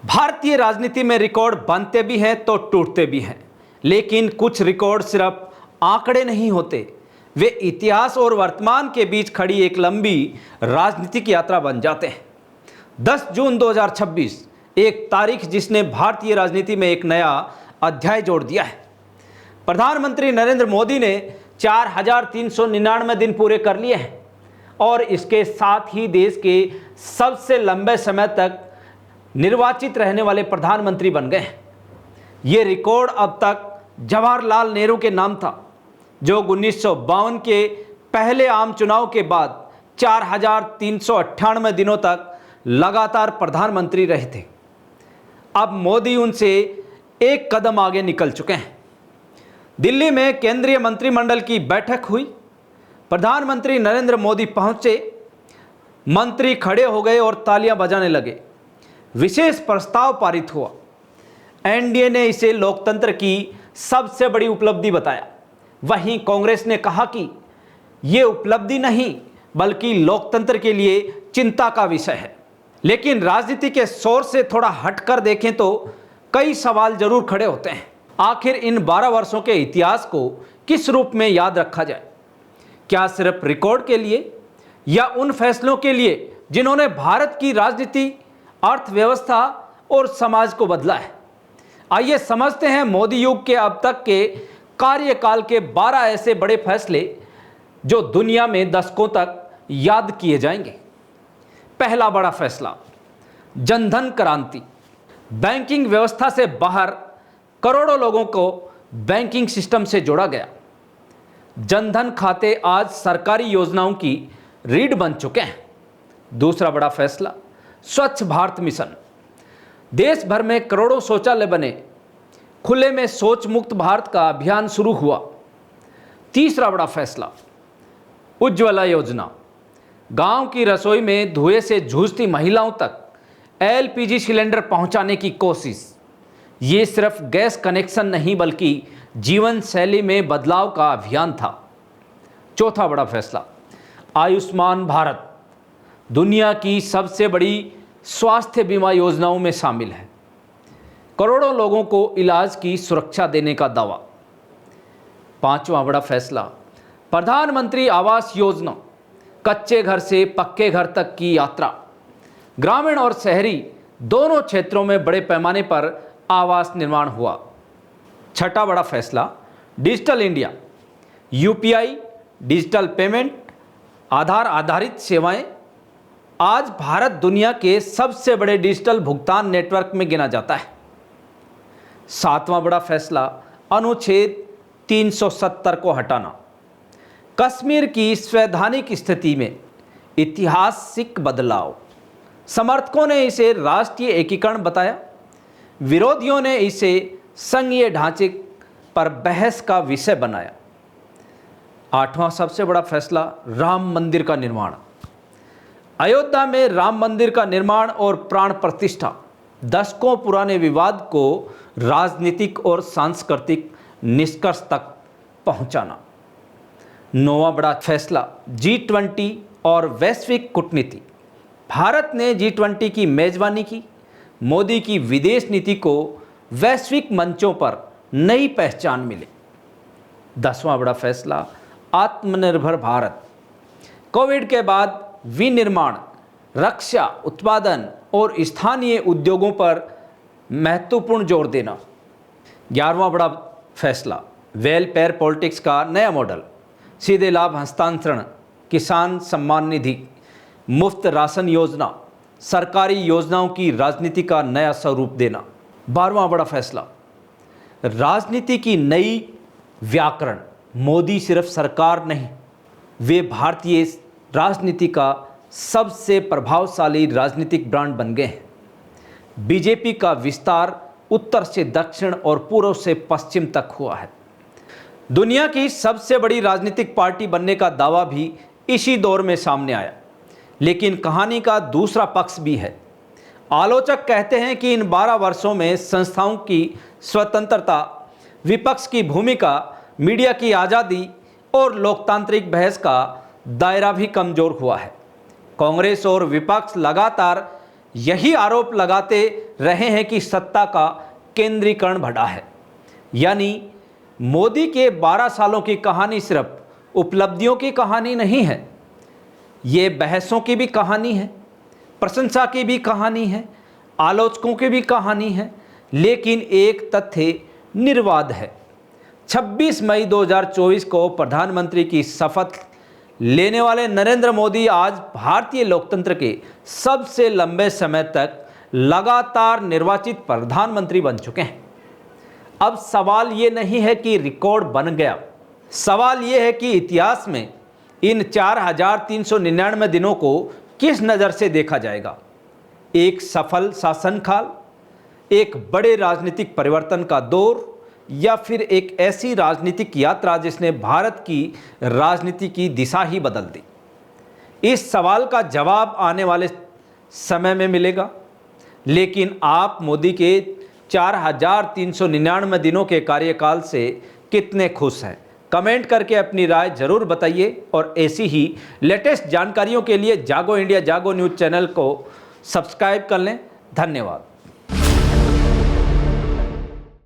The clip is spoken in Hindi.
भारतीय राजनीति में रिकॉर्ड बनते भी हैं तो टूटते भी हैं, लेकिन कुछ रिकॉर्ड सिर्फ आंकड़े नहीं होते, वे इतिहास और वर्तमान के बीच खड़ी एक लंबी राजनीतिक यात्रा बन जाते हैं। 10 जून 2026 एक तारीख जिसने भारतीय राजनीति में एक नया अध्याय जोड़ दिया है। प्रधानमंत्री नरेंद्र मोदी ने 4399 दिन पूरे कर लिए हैं और इसके साथ ही देश के सबसे लंबे समय तक निर्वाचित रहने वाले प्रधानमंत्री बन गए हैं। ये रिकॉर्ड अब तक जवाहरलाल नेहरू के नाम था, जो 1952 के पहले आम चुनाव के बाद 4398 दिनों तक लगातार प्रधानमंत्री रहे थे। अब मोदी उनसे एक कदम आगे निकल चुके हैं। दिल्ली में केंद्रीय मंत्रिमंडल की बैठक हुई। प्रधानमंत्री नरेंद्र मोदी पहुंचे, मंत्री खड़े हो गए और तालियां बजाने लगे। विशेष प्रस्ताव पारित हुआ। एनडीए ने इसे लोकतंत्र की सबसे बड़ी उपलब्धि बताया। वहीं कांग्रेस ने कहा कि ये उपलब्धि नहीं बल्कि लोकतंत्र के लिए चिंता का विषय है। लेकिन राजनीति के शोर से थोड़ा हटकर देखें तो कई सवाल जरूर खड़े होते हैं। आखिर इन 12 वर्षों के इतिहास को किस रूप में याद रखा जाए? क्या सिर्फ रिकॉर्ड के लिए या उन फैसलों के लिए जिन्होंने भारत की राजनीति, अर्थव्यवस्था और समाज को बदला है? आइए समझते हैं मोदी युग के अब तक के कार्यकाल के 12 ऐसे बड़े फैसले जो दुनिया में दशकों तक याद किए जाएंगे। पहला बड़ा फैसला, जनधन क्रांति। बैंकिंग व्यवस्था से बाहर करोड़ों लोगों को बैंकिंग सिस्टम से जोड़ा गया। जनधन खाते आज सरकारी योजनाओं की रीढ़ बन चुके हैं। दूसरा बड़ा फैसला, स्वच्छ भारत मिशन। देश भर में करोड़ों शौचालय बने, खुले में शौच मुक्त भारत का अभियान शुरू हुआ। तीसरा बड़ा फैसला, उज्ज्वला योजना। गांव की रसोई में धुएं से जूझती महिलाओं तक एलपीजी सिलेंडर पहुंचाने की कोशिश। ये सिर्फ गैस कनेक्शन नहीं बल्कि जीवन शैली में बदलाव का अभियान था। चौथा बड़ा फैसला, आयुष्मान भारत। दुनिया की सबसे बड़ी स्वास्थ्य बीमा योजनाओं में शामिल है। करोड़ों लोगों को इलाज की सुरक्षा देने का दावा। पांचवा बड़ा फैसला, प्रधानमंत्री आवास योजना। कच्चे घर से पक्के घर तक की यात्रा। ग्रामीण और शहरी दोनों क्षेत्रों में बड़े पैमाने पर आवास निर्माण हुआ। छठा बड़ा फैसला, digital India. UPI, digital payment, Aadhaar आधारित सेवाएं। आज भारत दुनिया के सबसे बड़े डिजिटल भुगतान नेटवर्क में गिना जाता है। सातवां बड़ा फैसला, अनुच्छेद 370 को हटाना। कश्मीर की संवैधानिक स्थिति में ऐतिहासिक बदलाव। समर्थकों ने इसे राष्ट्रीय एकीकरण बताया, विरोधियों ने इसे संघीय ढांचे पर बहस का विषय बनाया। आठवां सबसे बड़ा फैसला, राम मंदिर का निर्माण। अयोध्या में राम मंदिर का निर्माण और प्राण प्रतिष्ठा। दशकों पुराने विवाद को राजनीतिक और सांस्कृतिक निष्कर्ष तक पहुंचाना। नौवां बड़ा फैसला, G20 और वैश्विक कूटनीति। भारत ने G20 की मेजबानी की। मोदी की विदेश नीति को वैश्विक मंचों पर नई पहचान मिली। 10वां बड़ा फैसला, आत्मनिर्भर भारत। कोविड के बाद विनिर्माण, रक्षा उत्पादन और स्थानीय उद्योगों पर महत्वपूर्ण जोर देना। 11वां बड़ा फैसला, वेलफेयर पॉलिटिक्स का नया मॉडल। सीधे लाभ हस्तांतरण, किसान सम्मान निधि, मुफ्त राशन योजना, सरकारी योजनाओं की राजनीति का नया स्वरूप देना। 12वां बड़ा फैसला, राजनीति की नई व्याकरण। मोदी सिर्फ सरकार नहीं, वे भारतीय राजनीति का सबसे प्रभावशाली राजनीतिक ब्रांड बन गए हैं। बीजेपी का विस्तार उत्तर से दक्षिण और पूर्व से पश्चिम तक हुआ है। दुनिया की सबसे बड़ी राजनीतिक पार्टी बनने का दावा भी इसी दौर में सामने आया। लेकिन कहानी का दूसरा पक्ष भी है। आलोचक कहते हैं कि इन 12 वर्षों में संस्थाओं की स्वतंत्रता, विपक्ष की भूमिका, मीडिया की आज़ादी और लोकतांत्रिक बहस का दायरा भी कमजोर हुआ है। कांग्रेस और विपक्ष लगातार यही आरोप लगाते रहे हैं कि सत्ता का केंद्रीकरण बढ़ा है। यानी मोदी के 12 सालों की कहानी सिर्फ उपलब्धियों की कहानी नहीं है, ये बहसों की भी कहानी है, प्रशंसा की भी कहानी है, आलोचकों की भी कहानी है, लेकिन एक तथ्य निर्वाध है। 26 मई 2024 को प्रधानमंत्री की शपथ लेने वाले नरेंद्र मोदी आज भारतीय लोकतंत्र के सबसे लंबे समय तक लगातार निर्वाचित प्रधानमंत्री बन चुके हैं। अब सवाल ये नहीं है कि रिकॉर्ड बन गया, सवाल ये है कि इतिहास में इन 4399 दिनों को किस नज़र से देखा जाएगा। एक सफल शासनकाल, एक बड़े राजनीतिक परिवर्तन का दौर, या फिर एक ऐसी राजनीतिक यात्रा जिसने भारत की राजनीति की दिशा ही बदल दी। इस सवाल का जवाब आने वाले समय में मिलेगा। लेकिन आप मोदी के 4399 दिनों के कार्यकाल से कितने खुश हैं? कमेंट करके अपनी राय जरूर बताइए और ऐसी ही लेटेस्ट जानकारियों के लिए जागो इंडिया जागो न्यूज़ चैनल को सब्सक्राइब कर लें। धन्यवाद।